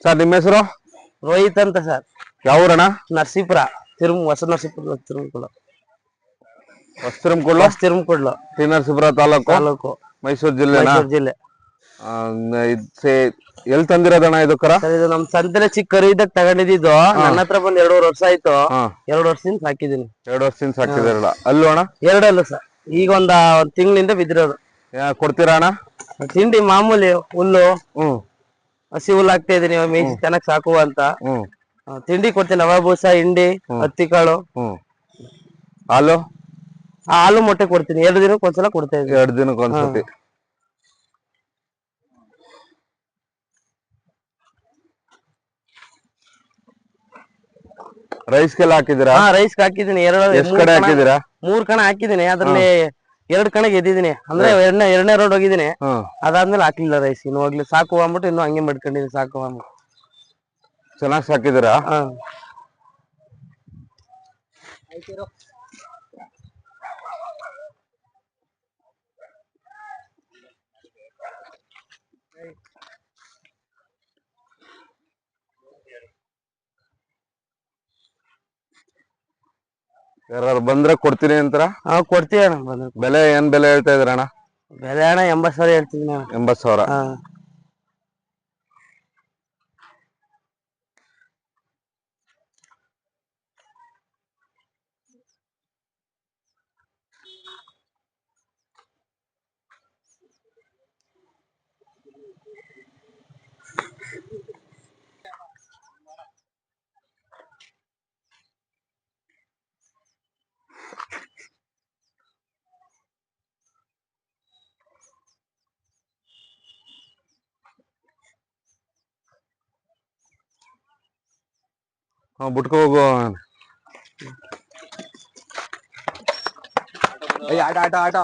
Sir ನಿಮ್ಮ ಹೆಸರು? ರೋಹಿತ್ ಅಂತ ಸರ್. ಯಾವ ಊರಣ್ಣ? ನರಸೀಪುರ, ಹೊಸ ನರಸೀಪುರ, ತಿರುಮಕುಳ. ಹೊಸತಿರುಮಕುಡ್ಲು ಟಿ ನರಸೀಪುರ ತಾಲೂಕು ಮೈಸೂರು ಜಿಲ್ಲೆನಾ? ಮೈಸೂರು ಜಿಲ್ಲೆ. ಎಲ್ಲಿ ತಂದಿರೋದಣ್ಣ ಇದು ಕರ? ಸರ್ ಇದು ನಮ್ ಸಂತೆಲೆ ಚಿಕ್ಕ ಕರು ಇದ್ದಾಗ ತಗೊಂಡಿದ್ದು. ನನ್ನ ಹತ್ರ ಬಂದ್ 2.5 ವರ್ಷ ಆಯ್ತು. 2 ವರ್ಷದಿಂದ ಸಾಕಿದೀನಿ. 2 ವರ್ಷದಿಂದ ಸಾಕಿದಿರಲ್ಲ. ಅಲ್ಲೂ ಅಣ್ಣ? 2 ಅಲ್ಲ ಸರ್, ಈಗ ಒಂದ್ ತಿಂಗಳಿಂದ ಬಿದ್ದಿರೋದು. ಕೊಡ್ತೀರಾ ಅಣ್ಣ? ತಿಂಡಿ ಮಾಮೂಲಿ ಹುಲ್ಲು, ಹಸಿ ಹುಲ್ಲು ಹಾಕ್ತಾ ಇದೀನಿ. ಮೇಯಿಸಿ ಚೆನ್ನಾಗಿ ಸಾಕುವ ಅಂತ ತಿಂಡಿ ಕೊಡ್ತೀನಿ. ರವಾ ಬೂಸ, ಹಿಂಡಿ, ಹತ್ತಿ ಕಾಳು. ಹಾಲು? ಹಾಲು ಮೊಟ್ಟೆ ಕೊಡ್ತೀನಿ. 2 ದಿನಕ್ಕೆ ಒಂದ್ಸಲ ಕೊಡ್ತಾ ಇದ್ದೀನಿ. 2 ದಿನಕ್ಕೆ ಒಂದ್ಸತಿ. ರೈಸ್ಗೆಲ್ಲ ಹಾಕಿದಿರಾ? ರೈಸ್ ಹಾಕಿದೀನಿ. ಎಷ್ಟು ಕಡೆ ಹಾಕಿದಿರಾ? 3 ಕಣ ಹಾಕಿದೀನಿ. ಅದ್ರಲ್ಲಿ 2 ಕಣ ಗೆದ್ದಿದ್ದೀನಿ. ಅಂದ್ರೆ ಎರಡನೇ ರೋಡ್ ಹೋಗಿದ್ದೀನಿ. ಅದಾದ್ಮೇಲೆ ಹಾಕ್ಲಿಲ್ಲ ರೈಸ್. ಇನ್ನು ಹೋಗ್ಲಿ ಸಾಕುವ ಅಂದ್ಬಿಟ್ಟು ಇನ್ನು ಹಂಗೆ ಮಾಡ್ಕೊಂಡಿದ್ದೀನಿ. ಸಾಕುವ ಅಂದ್ಬಿಟ್ಟು ಚೆನ್ನಾಗಿ ಸಾಕಿದಿರಾ? ಯಾರು ಬಂದ್ರೆ ಕೊಡ್ತೀನಿ ಅಂತಾರ? ಕೊಡ್ತೀವಿ ಅಣ್ಣ ಬಂದ್ರೆ. ಬೆಲೆ ಏನ್ ಬೆಲೆ ಹೇಳ್ತಾ ಇದ್ರ ಅಣ್ಣ? ಬೆಲೆ ಅಣ್ಣ 80,000 ಹೇಳ್ತಿದ್ದೀನಿ. 80,000. ಬಿಟ್ಕೋ ಹೋಗು. ಆಟ